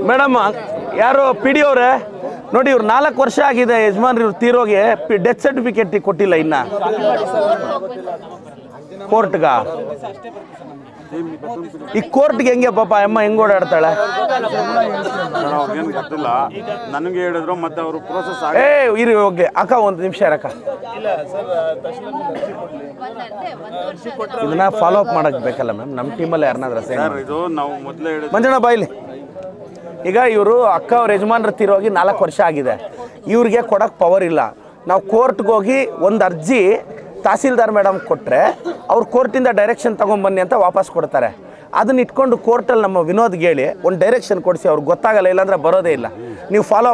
Madam ಯಾರು P D ಅವರೇ ನೋಡಿ, ಇವ್ರು 4 ವರ್ಷ ಆಗಿದೆ ಯಜಮಾನ್ರು ಇವ್ರು ತೀರೋಗಿ, ಡೆತ್ ಸರ್ಟಿಫಿಕೇಟ್ ಕೊಟ್ಟಿಲ್ಲ ಇನ್ನ ಕೋರ್ಟ್ಗ. ಈ ಕೋರ್ಟ್ಗೆ ಹೆಂಗೆ ಪಾಪ ಅಮ್ಮ ಹೆಂಗ್ ಓಡಾಡ್ತಾಳೆ? ನನಗೆ ಹೇಳಿದ್ರು ಮತ್ತೆ ಅವರು ಪ್ರೋಸೆಸ್ ಇರಿ ಹೋಗ್ಲಿ ಅಕ್ಕ, ಒಂದು ನಿಮಿಷ ಅಕ್ಕ, ಇದನ್ನ ಫಾಲೋ ಅಪ್ ಮಾಡಕ್ ಬೇಕಲ್ಲ ಮ್ಯಾಮ್, ನಮ್ಮ ಟೀಮಲ್ಲಿ ಯಾರನ್ನಾದ್ರೂ ಮಂಜಣ್ಣ ಬಾಯ್ಲಿ. ಈಗ ಇವರು ಅಕ್ಕ ಅವ್ರ ಯಜಮಾನ್ರ ತೀರೋಗಿ 4 ವರ್ಷ ಆಗಿದೆ, ಇವ್ರಿಗೆ ಕೊಡಕ್ಕೆ ಪವರ್ ಇಲ್ಲ. ನಾವು ಕೋರ್ಟ್ಗೆ ಹೋಗಿ ಒಂದು ಅರ್ಜಿ ತಹಸೀಲ್ದಾರ್ ಮೇಡಮ್ ಕೊಟ್ಟರೆ ಅವ್ರು ಕೋರ್ಟಿಂದ ಡೈರೆಕ್ಷನ್ ತೊಗೊಂಬನ್ನಿ ಅಂತ ವಾಪಸ್ ಕೊಡ್ತಾರೆ. ಅದನ್ನ ಇಟ್ಕೊಂಡು ಕೋರ್ಟಲ್ಲಿ ನಮ್ಮ ವಿನೋದ್ಗೆ ಹೇಳಿ ಒಂದು ಡೈರೆಕ್ಷನ್ కొడిసి ಅವ್ರಿಗೆ ಗೊತ್ತಾಗಲ್ಲ, ఇలాంద్ర బరోదే ಇಲ್ಲ. ನೀವು ఫాలో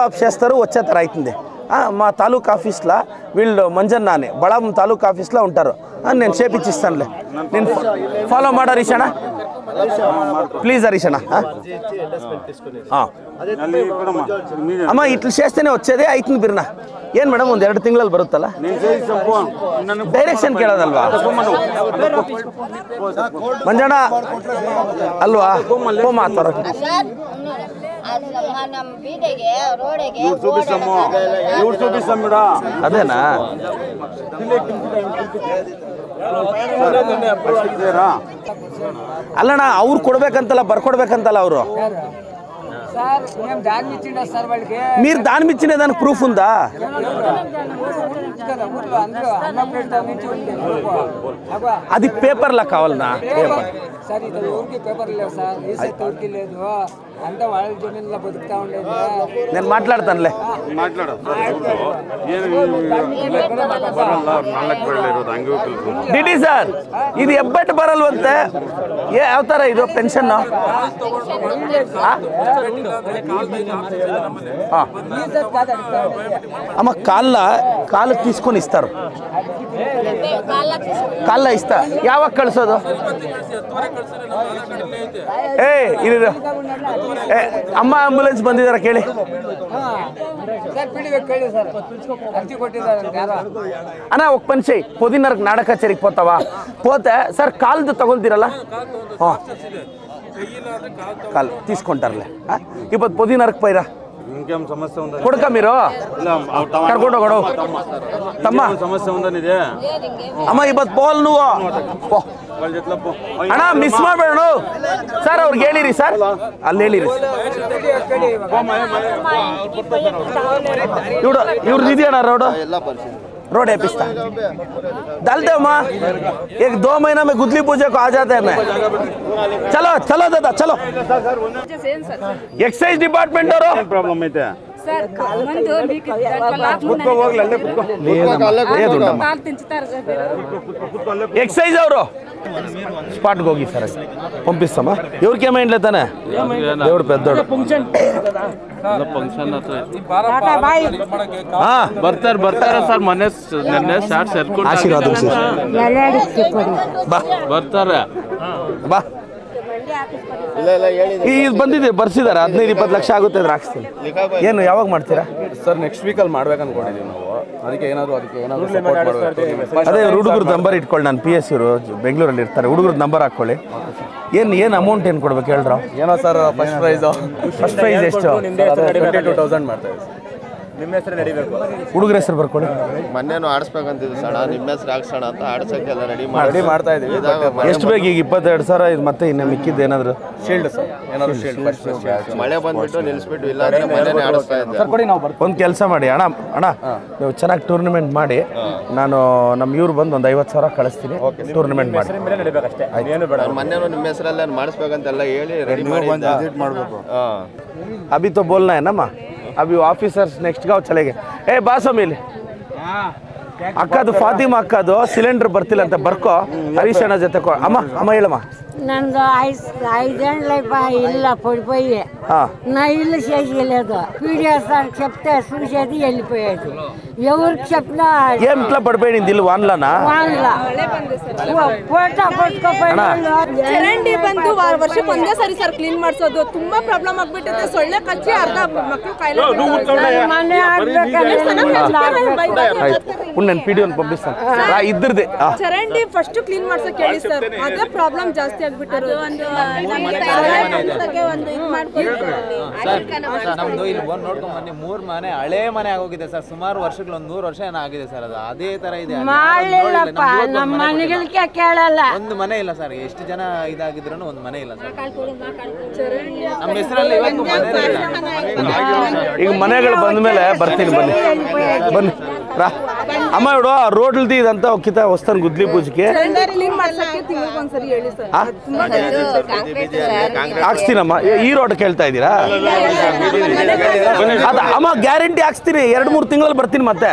అప్ చేస్తారు, వచ్చేతారు అవుతుంది. మా తాలూకా ఆఫీస్లో వీళ్ళు మంజన్నానే బడా తాలూకా ఆఫీస్లో ఉంటారు, నేను చేపించిస్తానులే. నేను ఫాలో ಮಾಡ ಹರೀಶಣ್ಣ ప్లీజ్ హరీషಣ್ಣ. అమ్మ ఇట్లా చేస్తేనే వచ్చేది అవుతుంది బిర్నా. ಏನು ಮೇಡಮ್ ಒಂದು 2 ತಿಂಗಳಲ್ಲಿ ಬರುತ್ತಲ್ಲ, ಡೈರೆಕ್ಷನ್ ಕೇಳೋದಲ್ವಾ ಮಂಜಣ್ಣ ಅಲ್ವಾ? ಮಾತಾಡೋ ಅದೇನಾ? ಅಲ್ಲಣ್ಣ ಅವ್ರು ಕೊಡ್ಬೇಕಂತಲ್ಲ, ಬರ್ಕೊಡ್ಬೇಕಂತಲ್ಲ ಅವರು. మీరు దాని మించిన దానికి ప్రూఫ్ ఉందా? అది పేపర్లా కావాలనా? నేను మాట్లాడతానులే. ಡಿಡಿ ಸರ್, ಇದು ಎಬ್ಬಟ್ಟು ಬರಲ್ವಂತೆ, ಯಾವ ಥರ ಇದು ಪೆನ್ಷನ್? అమ్మ కాళ్ళు తీసుకొని ఇస్తారు, కాళ్ళ ఇస్తా. ಯಾವಾಗ ಕಳ್ಸೋದು? ಅಮ್ಮ ಆಂಬುಲೆನ್ಸ್ ಬಂದಿದಾರ ಕೇಳಿ. అన్న ఒక పని చెయ్యి, 10:30కి నాడ కచేరికి పోతావా? పోతే సార్ కాల్ది తగులుతీరಲ್ಲ, కాల్ తీసుకుంటారులే. ఇప్పుడు 10:30కి పోయిరా. ఇంకేం సమస్య ఉందా? కొడుక మీరు కర్ಕೊಂಡು ಹೋಗೋಣ ತಮ್ಮ. ಸಮಸ್ಯೆ ఉందనిದೆ ಅಮ್ಮ ಇವತ್ತು ಪೋಲ್ ನೀವು ಅಣ್ಣ ಮಿಸ್ ಮಾಡಬೇಡ ಸರ್. ಅವ್ರಿಗೆ ಹೇಳಿರಿ ಸರ್, ಅಲ್ಲಿ ಹೇಳಿರಿ. ಇವ್ರದ್ದು ಇದೆಯಣ್ಣ रोड है पिस्ता डालते हो माँ, 1-2 महीना में गुदली पूजा को आ जाते हैं मैं. चलो चलो दादा चलो. एक्साइज डिपार्टमेंट और प्रॉब्लम है ಎಕ್ಸೈಸ್ ಅವರು ಸ್ಪಾಟ್ಗೆ ಹೋಗಿ ಸರ್ ಪಂಪಿಸ್ತಮ್ಮ. ಇವ್ರಿಗೆ ಏಮೈಂಡ್ಲೆ ತಾನೆ ದೇವ್ರು ಪೆದ್ದೋಡು ಬರ್ತಾರೆ ಸರ್. ಮೊನ್ನೆ ಸ್ಟಾರ್ಟ್ ಸೇರ್ಕೊಂಡು ಆಶೀರ್ವಾದ ಬರ್ತಾರೆ. ಬಾ ಈಗ ಬಂದಿದೆ, ಬರ್ಸಿದಾರೆ 15-20 ಲಕ್ಷ ಆಗುತ್ತೆ ಅಂದ್ರೆ ಹಾಕ್ಸ್ತೀನಿ. ಏನು ಯಾವಾಗ ಮಾಡ್ತೀರಾ ಸರ್? ನೆಕ್ಸ್ಟ್ ವೀಕಲ್ಲಿ ಮಾಡ್ಬೇಕು ಅನ್ಕೊಂಡಿದ್ದೀವಿ ನಾವು. ಅದಕ್ಕೆ ಏನಾದರೂ ಅದೇ ಹುಡುಗರ ನಂಬರ್ ಇಟ್ಕೊಳ್ಳಿ. ನಾನು PS ಇವರು ಬೆಂಗಳೂರಲ್ಲಿ ಇರ್ತಾರೆ, ಹುಡುಗರ ನಂಬರ್ ಹಾಕ್ಕೊಳ್ಳಿ. ಏನು ಅಮೌಂಟ್ ಏನು ಕೊಡ್ಬೇಕು ಹೇಳ್ರ? ಏನೋ ಸರ್ ಫಸ್ಟ್ ಪ್ರೈಸ್ ಎಷ್ಟು? 22,000 ಮಾಡ್ತಾ ಇದ್ದೀವಿ. ನಿಮ್ಮ ಹೆಸರು ನಡಿಬೇಕು, ಹುಡುಗರ ಹೆಸರು ಬರ್ಕೊಳ್ಳಿ. ಮೊನ್ನೆನೂ ಆಡಿಸ್ಬೇಕಂತಿದ್ದು ಸಣ್ಣ, ನಿಮ್ಮ ಹೆಸರು ಹಾಕ್ಸೋಣ ಅಂತ ಆಡ್ಸೋಕ್ಕೆಲ್ಲ ರೆಡಿ ಮಾಡ್ತಾ ಇದ್ದೀವಿ. ಎಷ್ಟು ಬೇಕು ಈಗ? 22,000 ಇದು ಮತ್ತೆ ಇನ್ನು ಮಿಕ್ಕಿದ್ದು ಏನಾದರೂ ಶೀಲ್ಡ್ ಸರ್, ಏನಾದರೂ ಶೀಲ್ಡ್. ಮಳೆ ಬಂದ್ಬಿಟ್ಟು ನಿಲ್ಲಿಸ್ಬಿಟ್ಟು ಇಲ್ಲ ಅಂದ್ರೆ ಮನೆನೇ ಆಡಿಸ್ತಾ ಇದ್ದೆ. ಒಂದು ಕೆಲಸ ಮಾಡಿ ಅಣ್ಣ, ನೀವು ಚೆನ್ನಾಗಿ ಟೂರ್ನಮೆಂಟ್ ಮಾಡಿ, ನಾನು ನಮ್ಮ ಇವ್ರು ಬಂದು ಒಂದು 50,000 ಕಳಿಸ್ತೀನಿ. ಟೂರ್ನಮೆಂಟ್ ಮಾಡಿ ಮೊನ್ನೆನೂ ನಿಮ್ಮ ಹೆಸರಲ್ಲೇ ಮಾಡಿಸ್ಬೇಕಂತೆಲ್ಲ ಹೇಳಿ ರೆಡಿ ಮಾಡಿ ಮಾಡಬೇಕು. अभी तो बोलना है ना माँ, अभी ऑफिसर्स नेक्स्ट गाँव चलेंगे. ಬಾಸೋ ಮೇಲೆ ಅಕ್ಕದು ಫಾತಿಮಾ ಅಕ್ಕದು ಸಿಲಿಂಡರ್ ಬರ್ತಿಲ್ಲ ಅಂತ ಬರ್ಕೋ, ಹರೀಶಣ್ಣ ಜೊತೆ ಅಮ್ಮ ಹೇಳಮ್ಮ. నన్ను 5 ఏళ్ళైపోయి ఇల్లు పడిపోయి నా ఇల్లు చేసేయలేదు. పీడిఎస్ఆర్ చెప్తే చూసేది వెళ్ళిపోయేది. ఎవరికి చెప్పినా ఏం ఇట్లా పడిపోయింది ఇల్లు వాన్లనా? ಫೋಟೋ ಕೊಟ್ಕೊపోయిನ ಚರಂಡಿ ಬಂದು ವರ್ಷಕ್ಕೆ ಒಂದೇ ಸರಿ ಕ್ಲೀನ್ ಮಾಡಿಸೋದು ತುಂಬಾ ಪ್ರಾಬ್ಲಮ್ ಆಗ್ಬಿಟ್ಟಿದೆ. ಸೊಳ್ಳೆ ಕಚ್ಚಿ ಅರ್ಧ ಮಕ್ಕಳು ಕಾಯಿಲೆ ಮನೆ ನಾನು PDO పంపిస్తాను. ಇದ್ರದೆ ಚರಂಡಿ ಫಸ್ಟ್ ಕ್ಲೀನ್ ಮಾಡ್ಸೋಕೆ ಹೇಳಿ ಸರ್, ಅದೇ ಪ್ರಾಬ್ಲಮ್ ಜಾಸ್ತಿ ಆಗ್ಬಿಟ್ಟಿರೋದು ನಮ್ದು ಇಲ್ಲಿ ಬಂದು ನೋಡ್ಕೊಂಡ್ ಬನ್ನಿ 3 ಮನೆ ಹಳೆ ಮನೆ ಆಗೋಗಿದೆ ಸರ್. ಸುಮಾರು ವರ್ಷಗಳು, ಒಂದು 100 ವರ್ಷ ಏನೋ ಆಗಿದೆ ಸರ್. ಅದು ಅದೇ ತರ ಇದೆ. ಮಾಡ್ಲಿಲ್ಲಪ್ಪ, ನಮ್ಮ ಮನೆಗಳಿಗೆ ಕೇಳಲ್ಲ. ಒಂದು ಮನೆ ಇಲ್ಲ ಸರ್. ಎಷ್ಟು ಜನ ಇದಾಗಿದ್ರು ಒಂದು ಮನೆ ಇಲ್ಲ ಸರ್. ನಮ್ಮ ಹೆಸರಲ್ಲಿ ಇವತ್ತು ಮನೆ ಇಲ್ಲ. ಈಗ ಮನೆಗಳು ಬಂದ ಮೇಲೆ ಬರ್ತೀನಿ, ಬನ್ನಿ ಬನ್ನಿ ರಾ ಅಮ್ಮ ಇಡು. ಆ ರೋಡ್ಲ್ದು ಇದಂತ ಒಕ್ಕಿತ ಹೊಸ್ತಾನ ಗುದ್ಲಿ ಪೂಜೆಗೆ ಕ್ಲೀನ್ ಮಾಡ್ಸಕ್ಕೆ ತಿಂಗಳಿಗೆ ಒಂದ್ಸರಿ ಹೇಳಿ ಸರ್. ಹಾಕ್ಸ್ತೀನಮ್ಮ. ಈ ರೋಡ್ ಕೇಳ್ತಾ ಇದ್ದೀರಾ? ಅದ ಅಮ್ಮ ಗ್ಯಾರಂಟಿ ಹಾಕ್ಸ್ತೀನಿ. 2-3 ತಿಂಗಳಲ್ಲಿ ಬರ್ತೀನಿ ಮತ್ತೆ.